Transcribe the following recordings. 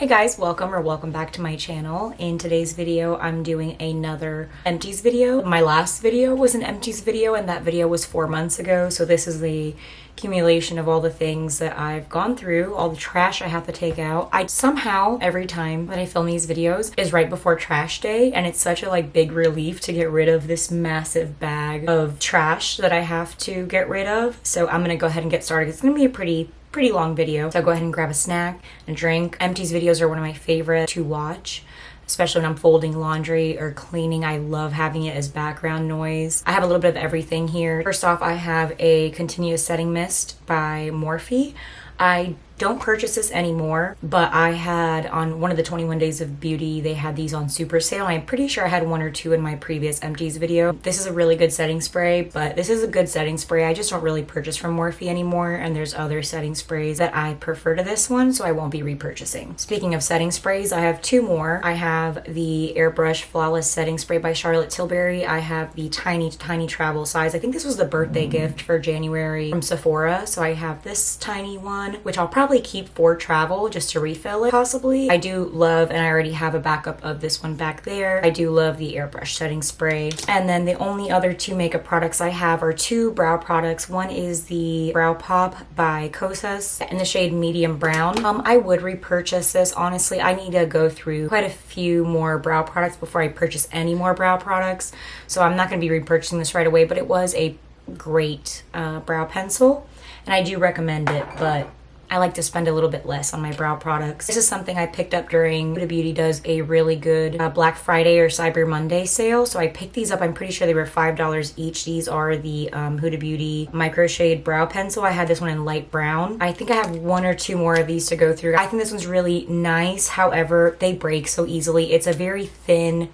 Hey guys, welcome back to my channel. In today's video, I'm doing another Empties video. My last video was an Empties video and that video was 4 months ago. So this is the accumulation of all the things that I've gone through, all the trash I have to take out. I somehow, every time that I film these videos is right before trash day, and it's such a big relief to get rid of this massive bag of trash that I have to get rid of. So I'm gonna go ahead and get started. It's gonna be a pretty long video. So I'll go ahead and grab a snack and drink. Empties videos are one of my favorite to watch, especially when I'm folding laundry or cleaning. I love having it as background noise. I have a little bit of everything here. First off, I have a continuous setting mist by Morphe. I don't purchase this anymore, but I had on one of the 21 Days of Beauty, they had these on super sale. I'm pretty sure I had one or two in my previous Empties video. This is a really good setting spray, but this is a good setting spray. I just don't really purchase from Morphe anymore, and there's other setting sprays that I prefer to this one, so I won't be repurchasing. Speaking of setting sprays, I have two more. I have the Airbrush Flawless Setting Spray by Charlotte Tilbury. I have the tiny travel size. I think this was the birthday gift for January from Sephora, so I have this tiny one, which I'll probably keep for travel just to refill it possibly. I do love, and I already have a backup of this one back there, I do love the Airbrush setting spray. And then the only other two makeup products I have are two brow products. One is the Brow Pop by Kosas in the shade medium brown. I would repurchase this. Honestly, I need to go through quite a few more brow products before I purchase any more brow products, so I'm not going to be repurchasing this right away, but it was a great brow pencil and I do recommend it, but I like to spend a little bit less on my brow products. This is something I picked up during Huda Beauty does a really good Black Friday or Cyber Monday sale. So I picked these up. I'm pretty sure they were $5 each. These are the Huda Beauty Micro Shade Brow Pencil. I had this one in light brown. I think I have one or two more of these to go through. I think this one's really nice. However, they break so easily. It's a very thin,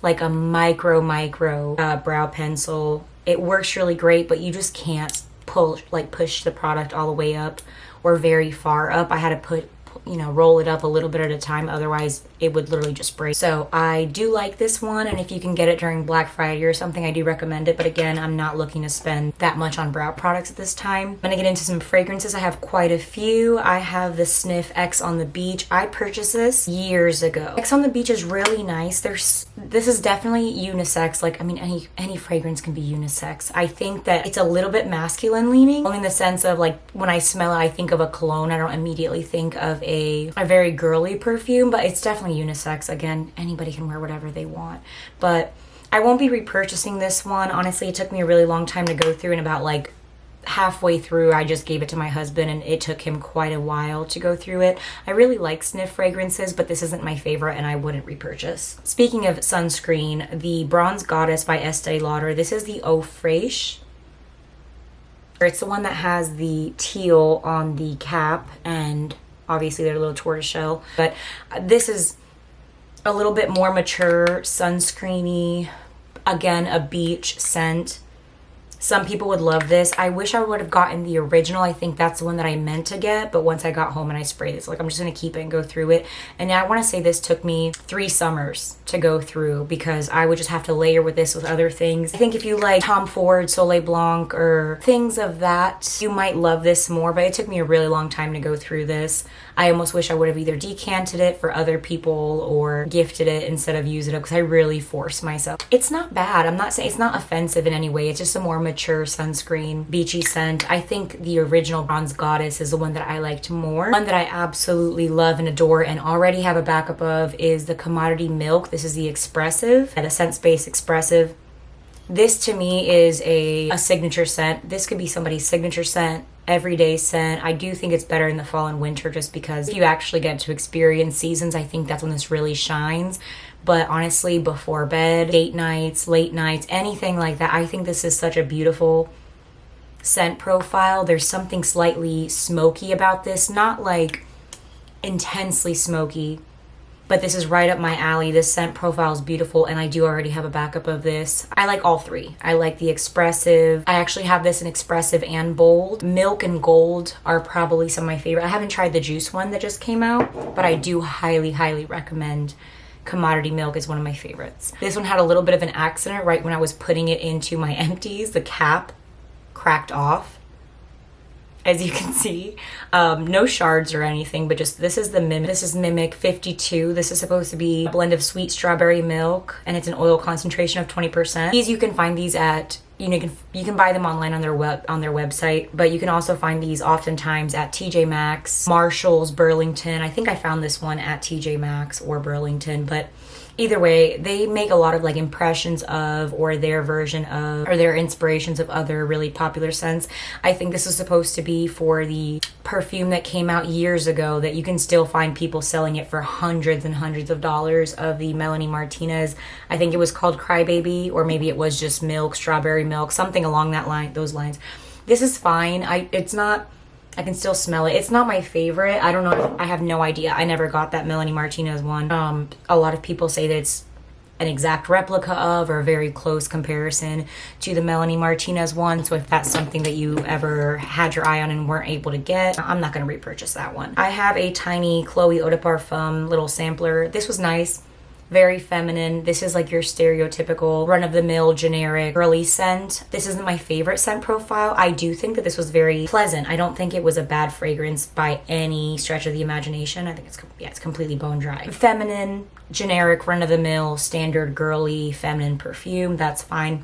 like a micro brow pencil. It works really great, but you just can't push the product all the way up or very far up. I had to roll it up a little bit at a time, otherwise it would literally just break. So I do like this one, and if you can get it during Black Friday or something, I do recommend it. But again, I'm not looking to spend that much on brow products at this time. I'm gonna get into some fragrances. I have quite a few. I have the Sniff X on the Beach. I purchased this years ago. X on the Beach is really nice. This is definitely unisex. Any fragrance can be unisex. I think that it's a little bit masculine leaning, only in the sense of when I smell it, I think of a cologne. I don't immediately think of a very girly perfume, but it's definitely unisex. Again, anybody can wear whatever they want, but I won't be repurchasing this one. Honestly, it took me a really long time to go through, and about halfway through I just gave it to my husband, and it took him quite a while to go through it. I really like sniff fragrances, but this isn't my favorite and I wouldn't repurchase. Speaking of sunscreen, the Bronze Goddess by Estee Lauder. This is the Eau Fraiche. It's the one that has the teal on the cap, and obviously they're a little tortoiseshell, but this is a little bit more mature, sunscreeny, again, a beach scent. Some people would love this. I wish I would have gotten the original. I think that's the one that I meant to get, but once I got home and I sprayed this, I'm just gonna keep it and go through it. And I wanna say this took me 3 summers to go through, because I would just have to layer with this with other things. I think if you like Tom Ford, Soleil Blanc, or things of that, you might love this more, but it took me a really long time to go through this. I almost wish I would have either decanted it for other people or gifted it instead of used it up, because I really forced myself. It's not bad. I'm not saying it's not offensive in any way. It's just a more mature sunscreen, beachy scent. I think the original Bronze Goddess is the one that I liked more. One that I absolutely love and adore and already have a backup of is the Commodity Milk. This is the Expressive, the Scent Space Expressive. This to me is a signature scent. This could be somebody's signature scent, everyday scent. I do think it's better in the fall and winter, just because if you actually get to experience seasons, I think that's when this really shines. But honestly, before bed, date nights, late nights, anything like that, I think this is such a beautiful scent profile. There's something slightly smoky about this, not intensely smoky, but this is right up my alley. This scent profile is beautiful, and I do already have a backup of this. I like all three. I like the Expressive. I actually have this in Expressive and Bold. Milk and Gold are probably some of my favorite. I haven't tried the juice one that just came out, but I do highly recommend Commodity Milk. Is one of my favorites. This one had a little bit of an accident right when I was putting it into my Empties. The cap cracked off, as you can see. No shards or anything, but just this is the Mimic. This is Mimic 52. This is supposed to be a blend of sweet strawberry milk, and it's an oil concentration of 20%. These, you can find these at, you can buy them online on their website, but you can also find these oftentimes at TJ Maxx, Marshalls, Burlington. I think I found this one at TJ Maxx or Burlington, but either way, they make a lot of like impressions of, or their version of, or their inspirations of other really popular scents. I think this is supposed to be for the perfume that came out years ago that you can still find people selling it for hundreds and hundreds of dollars, of the Melanie Martinez. I think it was called Crybaby, or maybe it was just milk, strawberry milk, something along those lines. This is fine. I can still smell it. It's not my favorite. I don't know. I have no idea. I never got that Melanie Martinez one. A lot of people say that it's an exact replica of, or a very close comparison to the Melanie Martinez one. So if that's something that you ever had your eye on and weren't able to get, I'm not going to repurchase that one. I have a tiny Chloe Eau de Parfum little sampler. This was nice. Very feminine. This is like your stereotypical run-of-the-mill generic girly scent. This isn't my favorite scent profile. I do think that this was very pleasant. I don't think it was a bad fragrance by any stretch of the imagination. I think it's completely bone dry. Feminine, generic, run-of-the-mill, standard girly feminine perfume. That's fine.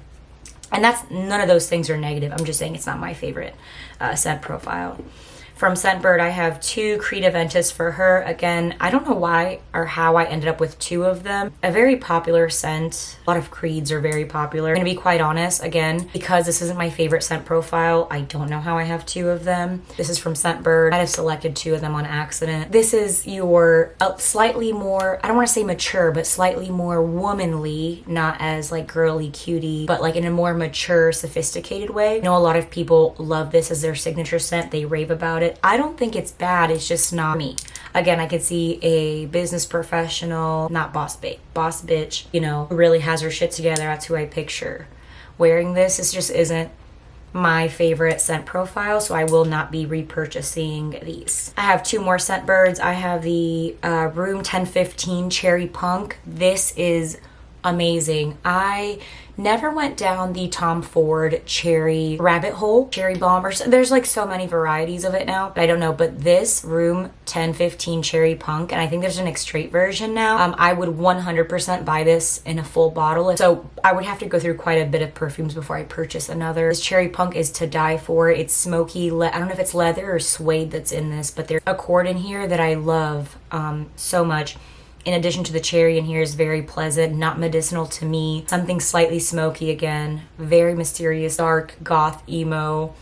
And none of those things are negative. I'm just saying it's not my favorite scent profile. From Scentbird, I have 2 Creed Aventus for her. Again, I don't know why or how I ended up with 2 of them. A very popular scent. A lot of Creeds are very popular. I'm gonna be quite honest, again, because this isn't my favorite scent profile, I don't know how I have 2 of them. This is from Scentbird. I have selected 2 of them on accident. This is your slightly more, I don't want to say mature, but slightly more womanly, not as like girly cutie, but like in a more mature, sophisticated way. I know a lot of people love this as their signature scent. They rave about it. I don't think it's bad, it's just not me. Again, I could see a business professional, not boss bitch, you know, who really has her shit together. That's who I picture wearing this. This just isn't my favorite scent profile, so I will not be repurchasing these. I have 2 more Scentbirds. I have the Room 1015 Cherry Punk. This is amazing. I never went down the Tom Ford cherry rabbit hole, cherry bomb, or there's like so many varieties of it now, but I don't know. But this Room 1015 Cherry Punk, and I think there's an extrait version now, I would 100% buy this in a full bottle. So I would have to go through quite a bit of perfumes before I purchase another. This Cherry Punk is to die for. It's smoky, I don't know if it's leather or suede that's in this, but there's a cord in here that I love so much. In addition to the cherry in here is very pleasant, not medicinal to me. Something slightly smoky again. Very mysterious, dark, goth, emo,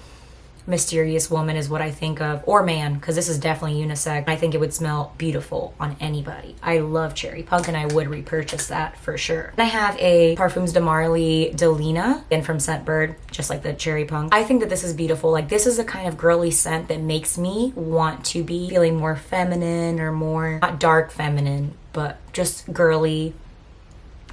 mysterious woman is what I think of. Or man, because this is definitely unisex. I think it would smell beautiful on anybody. I love Cherry Punk and I would repurchase that for sure. And I have a Parfums de Marly Delina, again from Scentbird, just like the Cherry Punk. I think that this is beautiful. Like, this is a kind of girly scent that makes me want to be feeling more feminine, or more, not dark feminine, but just girly.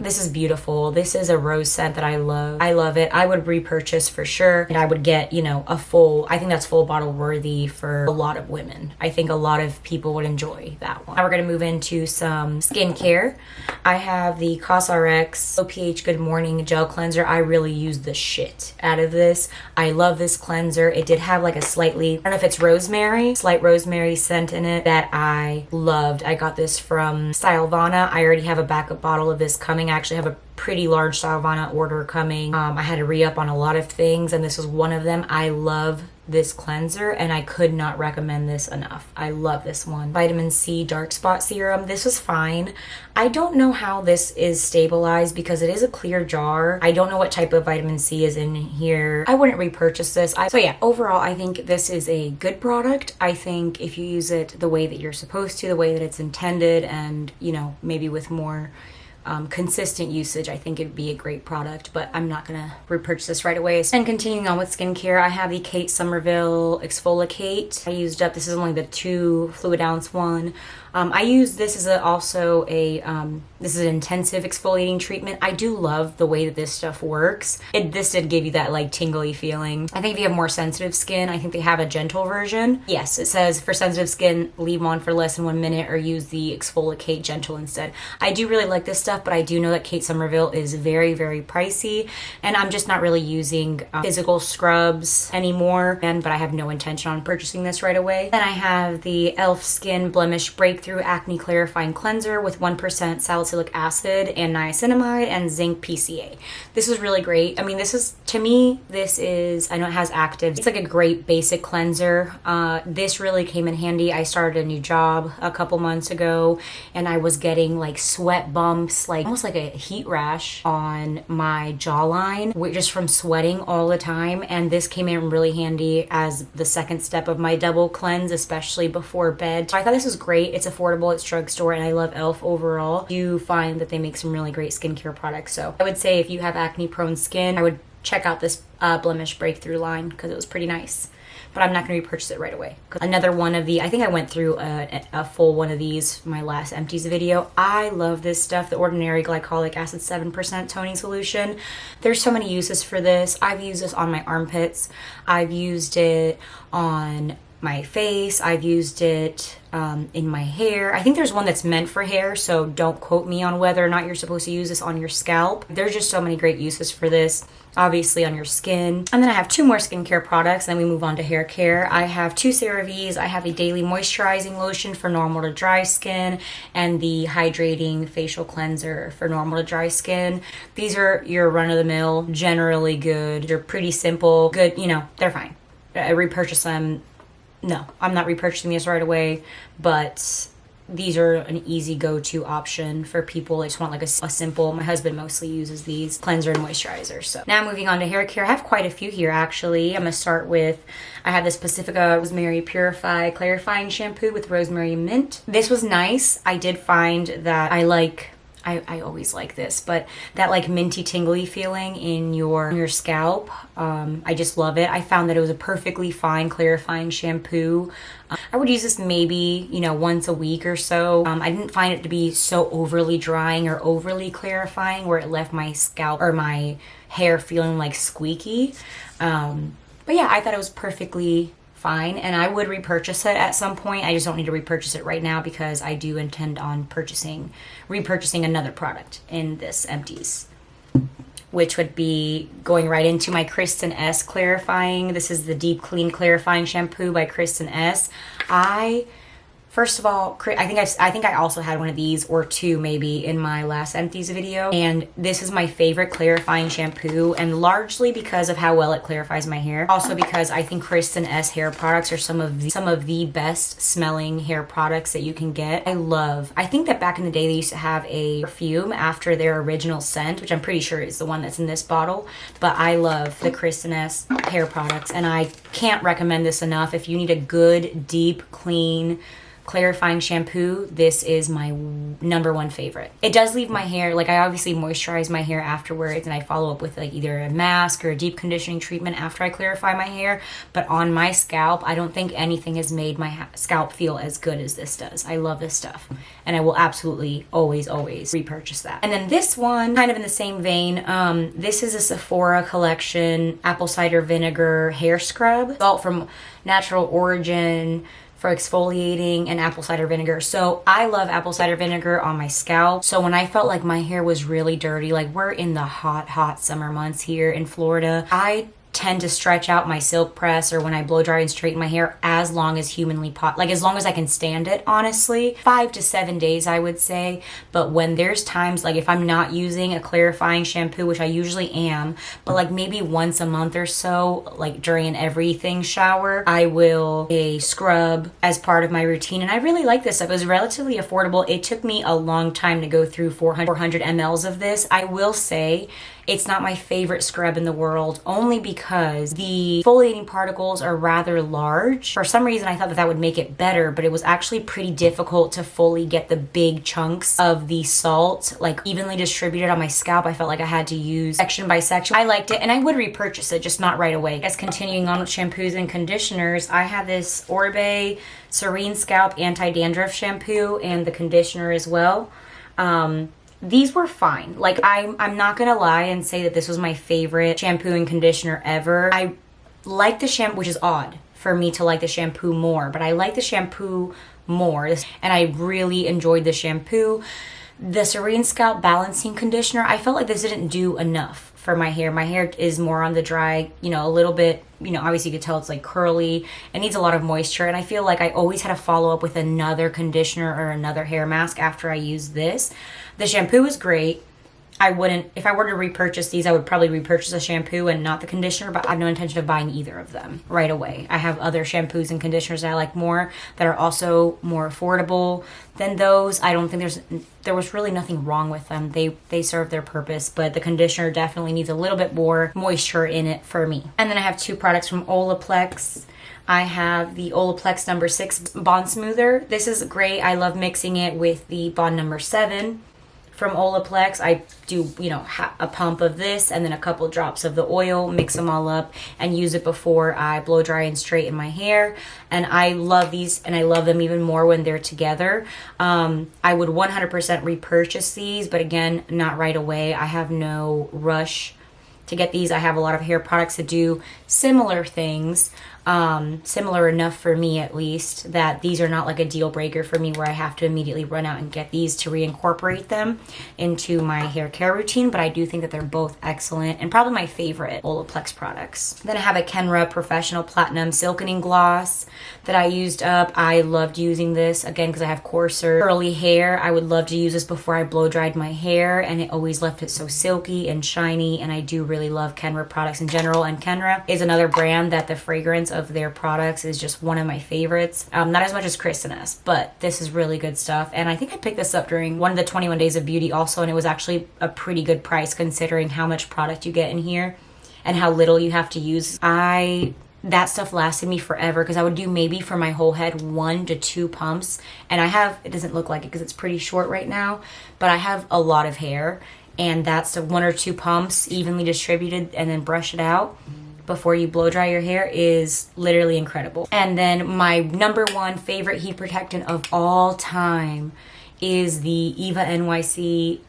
This is beautiful. This is a rose scent that I love. I love it. I would repurchase for sure. And I would get, you know, I think that's full bottle worthy for a lot of women. I think a lot of people would enjoy that one. Now we're gonna move into some skincare. I have the COSRX OPH Good Morning Gel Cleanser. I really use the shit out of this. I love this cleanser. It did have like a slightly, I don't know if it's rosemary, slight rosemary scent in it that I loved. I got this from Stylovana. I already have a backup bottle of this coming. I actually have a pretty large Stylovana order coming. I had to re-up on a lot of things, and this was one of them. I love this cleanser, and I could not recommend this enough. I love this one. Vitamin C Dark Spot Serum. This was fine. I don't know how this is stabilized because it is a clear jar. I don't know what type of vitamin C is in here. I wouldn't repurchase this. So yeah, overall, I think this is a good product. I think if you use it the way that you're supposed to, the way that it's intended, and, you know, maybe with more consistent usage, I think it'd be a great product, but I'm not gonna repurchase this right away. And continuing on with skincare, I have the Kate Somerville Exfoliate. I used up, this is only the 2 fluid ounce one. I use this as also a this is an intensive exfoliating treatment. I do love the way that this stuff works. This did give you that like tingly feeling. I think if you have more sensitive skin, I think they have a gentle version. Yes, it says for sensitive skin, leave them on for less than 1 minute or use the Exfoliate Gentle instead. I do really like this stuff, but I do know that Kate Somerville is very, very pricey, and I'm just not really using physical scrubs anymore, but I have no intention on purchasing this right away. Then I have the e.l.f. Skin Blemish Breakthrough Acne Clarifying Cleanser with 1% salicylic acid and niacinamide and zinc PCA. This is really great. I mean, this is, to me, this is, I know it has active. It's like a great basic cleanser. This really came in handy. I started a new job a couple months ago, and I was getting like sweat bumps, like almost like a heat rash on my jawline, just from sweating all the time. And this came in really handy as the second step of my double cleanse, especially before bed. So I thought this was great. It's affordable, it's drugstore, and I love e.l.f. overall. You find that they make some really great skincare products. So I would say if you have acne prone skin, I would check out this Blemish Breakthrough line because it was pretty nice. But I'm not going to repurchase it right away. Another one of the, I think I went through a full one of these my last Empties video. I love this stuff, the Ordinary Glycolic Acid 7% Toning Solution. There's so many uses for this. I've used this on my armpits. I've used it on my face. I've used it in my hair. I think there's one that's meant for hair, so don't quote me on whether or not you're supposed to use this on your scalp. There's just so many great uses for this. Obviously on your skin. And then I have 2 more skincare products, and then we move on to hair care. I have 2 CeraVes. I have a daily moisturizing lotion for normal to dry skin and the hydrating facial cleanser for normal to dry skin. These are your run-of-the-mill, generally good. They're pretty simple, good, you know, they're fine. I repurchase them. No, I'm not repurchasing this right away, but these are an easy go-to option for people that just want like a simple, my husband mostly uses these, cleanser and moisturizer. So now moving on to hair care. I have quite a few here actually. I'm gonna start with, I have this Pacifica Rosemary Purify Clarifying Shampoo with rosemary and mint. This was nice. I did find that I always like this, but that like minty tingly feeling in your scalp, I just love it. I found that it was a perfectly fine clarifying shampoo. I would use this maybe, you know, once a week or so. I didn't find it to be so overly drying or overly clarifying where it left my scalp or my hair feeling like squeaky. But yeah, I thought it was perfectly fine, and I would repurchase it at some point. I just don't need to repurchase it right now because I do intend on repurchasing another product in this Empties, which would be going right into my Kristen S clarifying. This is the Deep Clean Clarifying Shampoo by Kristen S. First of all, I think I also had one of these or 2 maybe in my last Empties video, and this is my favorite clarifying shampoo, and largely because of how well it clarifies my hair. Also because I think Kristen S hair products are some of the best smelling hair products that you can get. I think that back in the day they used to have a perfume after their original scent, which I'm pretty sure is the one that's in this bottle, but I love the Kristen S hair products, and I can't recommend this enough. If you need a good, deep, clean, clarifying shampoo, this is my #1 favorite. It does leave my hair, like I obviously moisturize my hair afterwards, and I follow up with like either a mask or a deep conditioning treatment after I clarify my hair, but on my scalp, I don't think anything has made my scalp feel as good as this does. I love this stuff, and I will absolutely always repurchase that. And then this one, kind of in the same vein, this is a Sephora collection apple cider vinegar hair scrub, salt from natural origin for exfoliating, and apple cider vinegar. So I love apple cider vinegar on my scalp. So when I felt like my hair was really dirty, like we're in the hot summer months here in Florida, I tend to stretch out my silk press or when I blow dry and straighten my hair as long as humanly possible, like as long as I can stand it, honestly. 5 to 7 days, I would say. But when there's times, like if I'm not using a clarifying shampoo, which I usually am, but like maybe once a month or so, like during an everything shower, I will a scrub as part of my routine. And I really like this stuff. It was relatively affordable. It took me a long time to go through 400 mLs of this. I will say, It's not my favorite scrub in the world, only because the exfoliating particles are rather large. For some reason, I thought that that would make it better, but it was actually pretty difficult to fully get the big chunks of the salt like evenly distributed on my scalp. I felt like I had to use section by section. I liked it, and I would repurchase it, just not right away. As continuing on with shampoos and conditioners, I have this Oribe Serene Scalp Anti-Dandruff Shampoo and the conditioner as well. These were fine. Like, I'm not gonna lie and say that this was my favorite shampoo and conditioner ever. I like the shampoo, which is odd for me to like the shampoo more, but I like the shampoo more, and I really enjoyed the shampoo. The Serene Scalp Balancing Conditioner, I felt like this didn't do enough for my hair. My hair is more on the dry, you know, a little bit, you know, obviously you could tell it's like curly. It needs a lot of moisture, and I feel like I always had to follow up with another conditioner or another hair mask after I used this. The shampoo is great. I wouldn't, if I were to repurchase these, I would probably repurchase the shampoo and not the conditioner, but I have no intention of buying either of them right away. I have other shampoos and conditioners that I like more that are also more affordable than those. I don't think there was really nothing wrong with them. They serve their purpose, but the conditioner definitely needs a little bit more moisture in it for me. And then I have two products from Olaplex. I have the Olaplex number 6 Bond Smoother. This is great. I love mixing it with the Bond number 7 from Olaplex. I do, you know, a pump of this and then a couple drops of the oil, mix them all up and use it before I blow dry and straighten my hair. And I love these, and I love them even more when they're together. I would 100% repurchase these, but again, not right away. I have no rush to get these. I have a lot of hair products that do similar things, similar enough for me at least, that these are not like a deal breaker for me where I have to immediately run out and get these to reincorporate them into my hair care routine. But I do think that they're both excellent and probably my favorite Olaplex products. Then I have a Kenra Professional Platinum Silkening Gloss that I used up. I loved using this, again, because I have coarser curly hair. I would love to use this before I blow dried my hair, and it always left it so silky and shiny, and I do really love Kenra products in general. And Kenra is another brand that the fragrance of their products is just one of my favorites. Not as much as Christiness, but this is really good stuff. And I think I picked this up during one of the 21 Days of Beauty also, and it was actually a pretty good price considering how much product you get in here and how little you have to use. That stuff lasted me forever because I would do maybe for my whole head 1 to 2 pumps. And I have, it doesn't look like it because it's pretty short right now, but I have a lot of hair, and that's the 1 or 2 pumps evenly distributed and then brush it out before you blow dry your hair is literally incredible. And then my number 1 favorite heat protectant of all time is the Eva NYC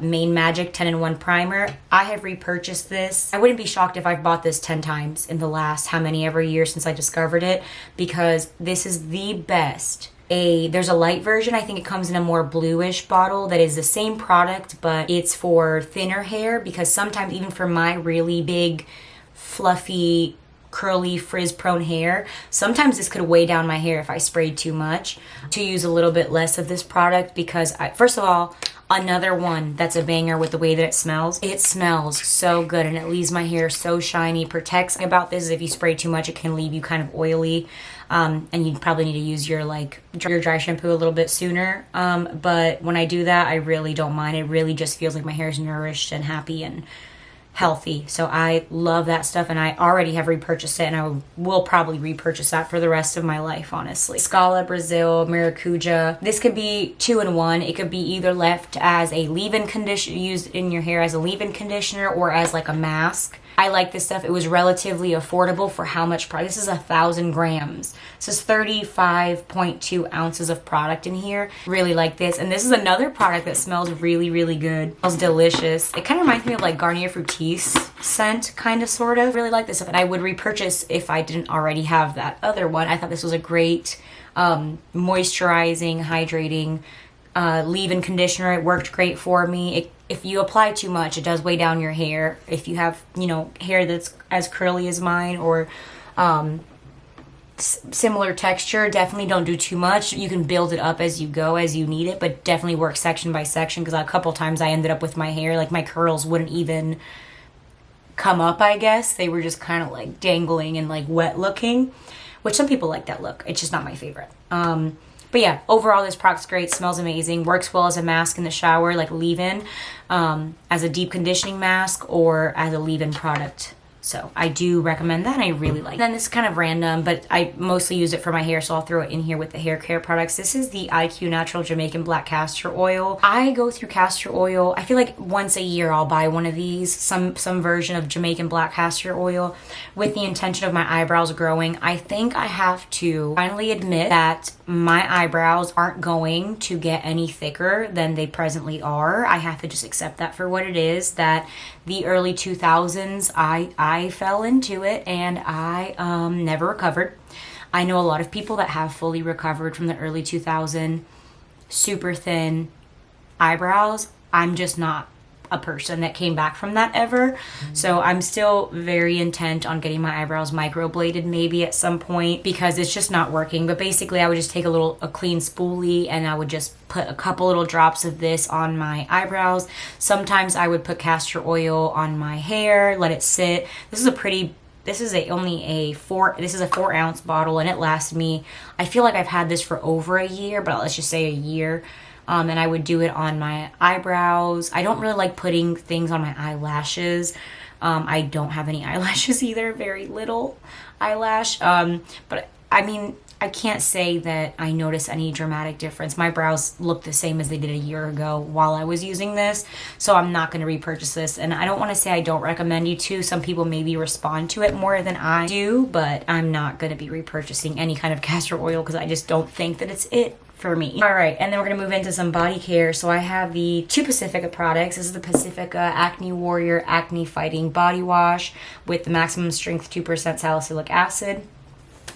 Main Magic 10-in-1 Primer. I have repurchased this. I wouldn't be shocked if I've bought this 10 times in the last how many ever years since I discovered it, because this is the best. There's a light version. I think it comes in a more bluish bottle that is the same product, but it's for thinner hair, because sometimes even for my really big, fluffy, curly, frizz-prone hair, sometimes this could weigh down my hair if I sprayed too much. To use a little bit less of this product, because first of all, another one that's a banger with the way that it smells. It smells so good and it leaves my hair so shiny. Protects about this is if you spray too much, it can leave you kind of oily. And you probably need to use your dry shampoo a little bit sooner. But when I do that, I really don't mind. It really just feels like my hair is nourished and happy and healthy. So I love that stuff, and I already have repurchased it, and I will probably repurchase that for the rest of my life, honestly. Scala Brazil Maracuja. This could be 2-in-1. It could be either left as a leave-in conditioner, used in your hair as a leave-in conditioner, or as like a mask. I like this stuff. It was relatively affordable for how much product. This is 1,000 grams. This is 35.2 ounces of product in here. Really like this. And this is another product that smells really, really good. It smells delicious. It kind of reminds me of like Garnier Fructis scent, kind of, sort of. Really like this stuff, and I would repurchase if I didn't already have that other one. I thought this was a great moisturizing, hydrating leave-in conditioner. It worked great for me. If you apply too much, it does weigh down your hair. If you have, you know, hair that's as curly as mine or similar texture, definitely don't do too much. You can build it up as you go, as you need it, but definitely work section by section, because a couple times I ended up with my hair, like my curls wouldn't even come up, I guess. They were just kind of like dangling and like wet looking, which some people like that look. It's just not my favorite. But yeah, overall this product's great, smells amazing, works well as a mask in the shower, like leave-in, as a deep conditioning mask, or as a leave-in product. So I do recommend that. I really like it. Then this is kind of random, but I mostly use it for my hair, so I'll throw it in here with the hair care products. This is the IQ Natural Jamaican Black Castor Oil. I go through castor oil. I feel like once a year I'll buy one of these, some version of Jamaican Black Castor Oil, with the intention of my eyebrows growing. I think I have to finally admit that my eyebrows aren't going to get any thicker than they presently are. I have to just accept that for what it is, that the early 2000s, I fell into it and I never recovered. I know a lot of people that have fully recovered from the early 2000 super thin eyebrows. I'm just not a person that came back from that ever. So I'm still very intent on getting my eyebrows microbladed maybe at some point, because it's just not working. But basically I would just take a clean spoolie and I would just put a couple little drops of this on my eyebrows. Sometimes I would put castor oil on my hair, let it sit. This is only a 4 ounce bottle, and it lasts me, I feel like I've had this for over a year, but let's just say a year. And I would do it on my eyebrows. I don't really like putting things on my eyelashes. I don't have any eyelashes either, very little eyelash. But I mean, I can't say that I notice any dramatic difference. My brows look the same as they did a year ago while I was using this, so I'm not going to repurchase this. And I don't want to say I don't recommend you to. Some people maybe respond to it more than I do, but I'm not going to be repurchasing any kind of castor oil because I just don't think that it's it for me. All right, and then we're gonna move into some body care. So I have the two Pacifica products. This is the Pacifica Acne Warrior Acne Fighting Body Wash with the maximum strength 2% salicylic acid.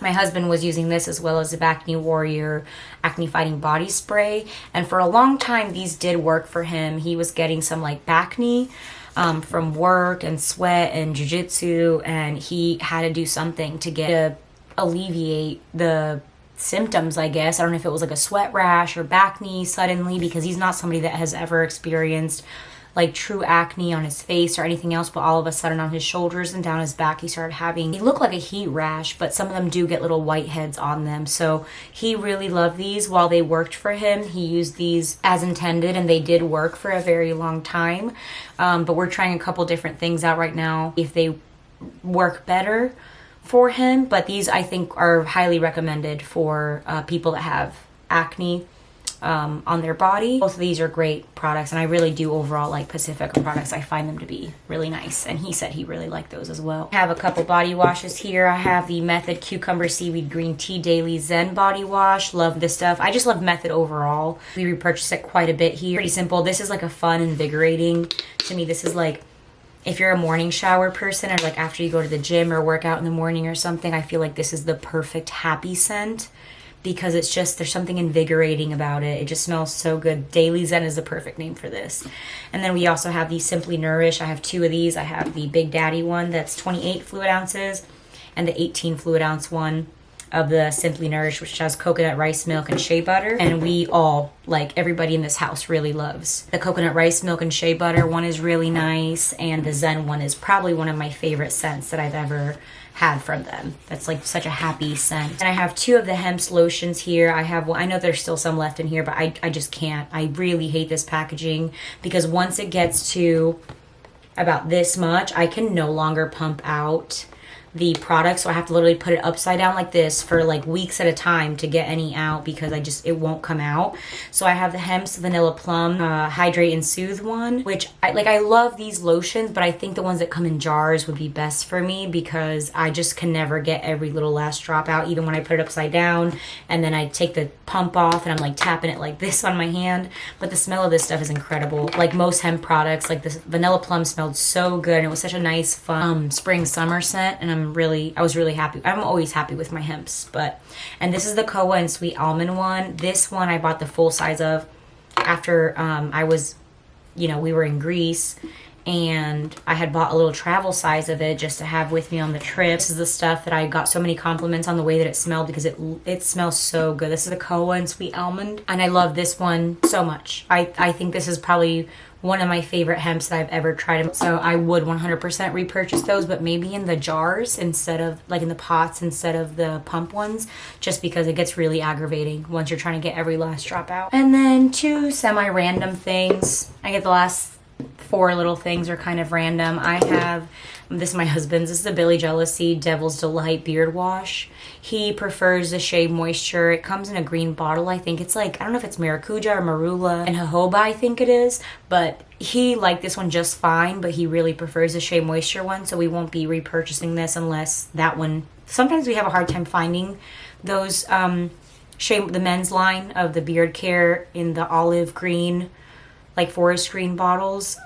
My husband was using this as well as the Acne Warrior Acne Fighting Body Spray, and for a long time these did work for him. He was getting some like acne from work and sweat and jiu-jitsu, and he had to do something to alleviate the symptoms, I guess. I don't know if it was like a sweat rash or acne suddenly, because he's not somebody that has ever experienced like true acne on his face or anything else, but all of a sudden on his shoulders and down his back he looked like a heat rash, but some of them do get little whiteheads on them. So he really loved these. While they worked for him, he used these as intended, and they did work for a very long time. But we're trying a couple different things out right now if they work better for him, but these I think are highly recommended for people that have acne on their body. Both of these are great products, and I really do overall like Pacifica products. I find them to be really nice, and he said he really liked those as well. I have a couple body washes here. I have the Method Cucumber Seaweed Green Tea Daily Zen Body Wash. Love this stuff. I just love Method overall. We repurchased it quite a bit here. Pretty simple. This is like a fun, invigorating. To me, this is like, if you're a morning shower person, or like after you go to the gym or work out in the morning or something, I feel like this is the perfect happy scent, because it's just, there's something invigorating about it. It just smells so good. Daily Zen is the perfect name for this. And then we also have the Simply Nourish. I have two of these. I have the Big Daddy one that's 28 fluid ounces and the 18 fluid ounce one of the Simply Nourish, which has coconut rice milk and shea butter. And we all, like everybody in this house, really loves the coconut rice milk and shea butter one. Is really nice, and the Zen one is probably one of my favorite scents that I've ever had from them. That's like such a happy scent. And I have two of the Hemp's lotions here. I have one, I know there's still some left in here, but I just can't. I really hate this packaging, because once it gets to about this much, I can no longer pump out the product, so I have to literally put it upside down like this for like weeks at a time to get any out, because it won't come out. So I have the Hemp's Vanilla Plum Hydrate and Soothe one, which I love these lotions, but I think the ones that come in jars would be best for me, because I just can never get every little last drop out, even when I put it upside down and then I take the pump off and I'm like tapping it like this on my hand. But the smell of this stuff is incredible. Like most hemp products, like this Vanilla Plum smelled so good, and it was such a nice fun spring summer scent, and I was really happy. I'm always happy with my Hemp's. And this is the Koa and Sweet Almond one. This one I bought the full size of after I was, we were in Greece, and I had bought a little travel size of it just to have with me on the trip. This is the stuff that I got so many compliments on the way that it smelled, because it smells so good. This is the Koa and Sweet Almond, and I love this one so much. I think this is probably one of my favorite hemps that I've ever tried. So I would 100% repurchase those, but maybe in the jars instead of, like in the pots instead of the pump ones, just because it gets really aggravating once you're trying to get every last drop out. And then 2 semi-random things. I get the last 4 little things are kind of random. I have, this is my husband's, this is the Billy Jealousy Devil's Delight Beard Wash. He prefers the Shea Moisture. It comes in a green bottle. I think it's like, I don't know if it's Maracuja or Marula and Jojoba, I think it is. But he liked this one just fine, but he really prefers the Shea Moisture one, so we won't be repurchasing this unless that one. Sometimes we have a hard time finding those the men's line of the beard care in the olive green, like forest green bottles.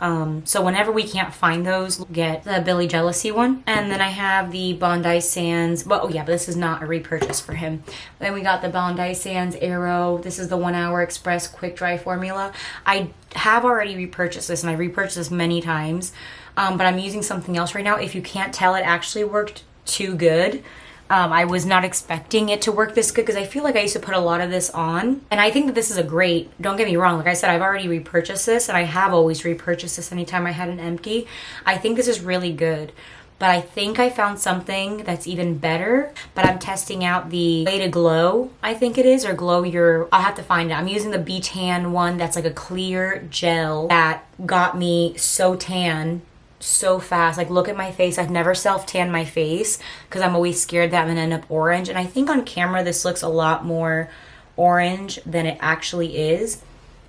So whenever we can't find those, we'll get the Billy Jealousy one. And then I have the Bondi Sands, but oh yeah, but this is not a repurchase for him. Then we got the Bondi Sands Aero. This is the 1 Hour Express Quick Dry Formula. I have already repurchased this, and I repurchased this many times, but I'm using something else right now. If you can't tell, it actually worked too good. I was not expecting it to work this good because I feel like I used to put a lot of this on. And I think that this is a great, don't get me wrong, like I said, I've already repurchased this, and I have always repurchased this anytime I had an empty. I think this is really good. But I think I found something that's even better. But I'm testing out the Way to Glow, I think it is, or Glow Your, I'll have to find it. I'm using the B-Tan one that's like a clear gel that got me so tan so fast. Like, look at my face. I've never self-tanned my face because I'm always scared that I'm gonna end up orange. And I think on camera this looks a lot more orange than it actually is.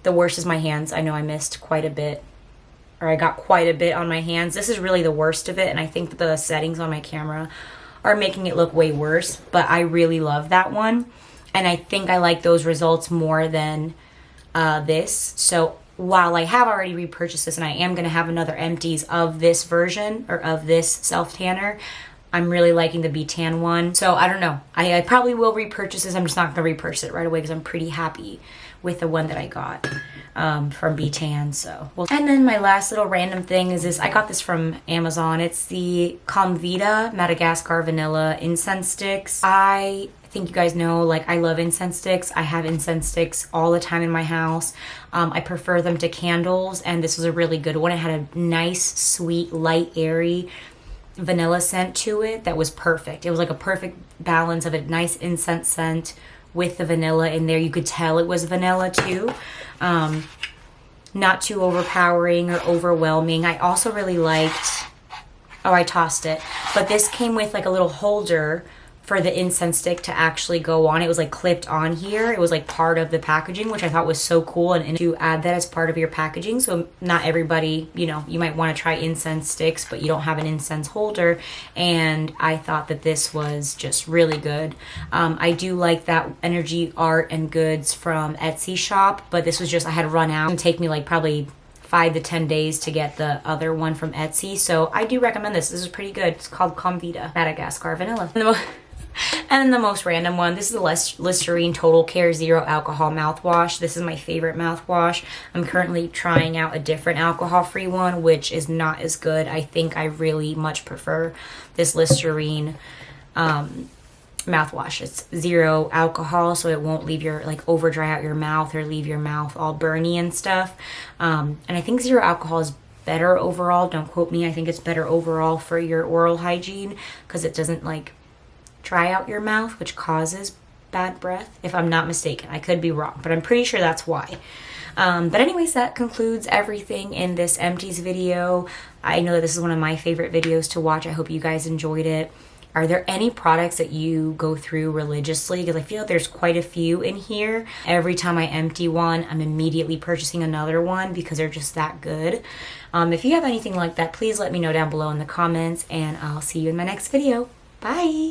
The worst is my hands. I know I missed quite a bit, or I got quite a bit on my hands. This is really the worst of it, and I think the settings on my camera are making it look way worse, but I really love that one. And I think I like those results more than this. So while I have already repurchased this, and I am going to have another empties of this version, or of this self-tanner, I'm really liking the B-Tan one. So I don't know. I probably will repurchase this. I'm just not going to repurchase it right away because I'm pretty happy with the one that I got from B-Tan. So, and then my last little random thing is this. I got this from Amazon. It's the Comvita Madagascar Vanilla Incense Sticks. I think you guys know, like, I love incense sticks. I have incense sticks all the time in my house. I prefer them to candles, and this was a really good one. It had a nice, sweet, light, airy vanilla scent to it that was perfect. It was like a perfect balance of a nice incense scent with the vanilla in there. You could tell it was vanilla too. Not too overpowering or overwhelming. I also really liked, oh, I tossed it, but this came with like a little holder for the incense stick to actually go on. It was like clipped on here. It was like part of the packaging, which I thought was so cool, and to add that as part of your packaging. So not everybody, you know, you might want to try incense sticks, but you don't have an incense holder. And I thought that this was just really good. I do like that Energy Art and Goods from Etsy shop, but this was just, I had run out. It would take me like probably 5 to 10 days to get the other one from Etsy. So I do recommend this. This is pretty good. It's called Comvita Madagascar Vanilla. And then the most random one, this is the Listerine Total Care Zero Alcohol Mouthwash. This is my favorite mouthwash. I'm currently trying out a different alcohol-free one, which is not as good. I think I really much prefer this Listerine mouthwash. It's zero alcohol, so it won't leave your, like, over dry out your mouth or leave your mouth all burny and stuff. And I think zero alcohol is better overall. Don't quote me. I think it's better overall for your oral hygiene because it doesn't, like, dry out your mouth, which causes bad breath, if I'm not mistaken. I could be wrong, but I'm pretty sure that's why. But anyways, that concludes everything in this empties video. I know that this is one of my favorite videos to watch. I hope you guys enjoyed it. Are there any products that you go through religiously? Because I feel like there's quite a few in here. Every time I empty one, I'm immediately purchasing another one because they're just that good. If you have anything like that, please let me know down below in the comments, and I'll see you in my next video. Bye!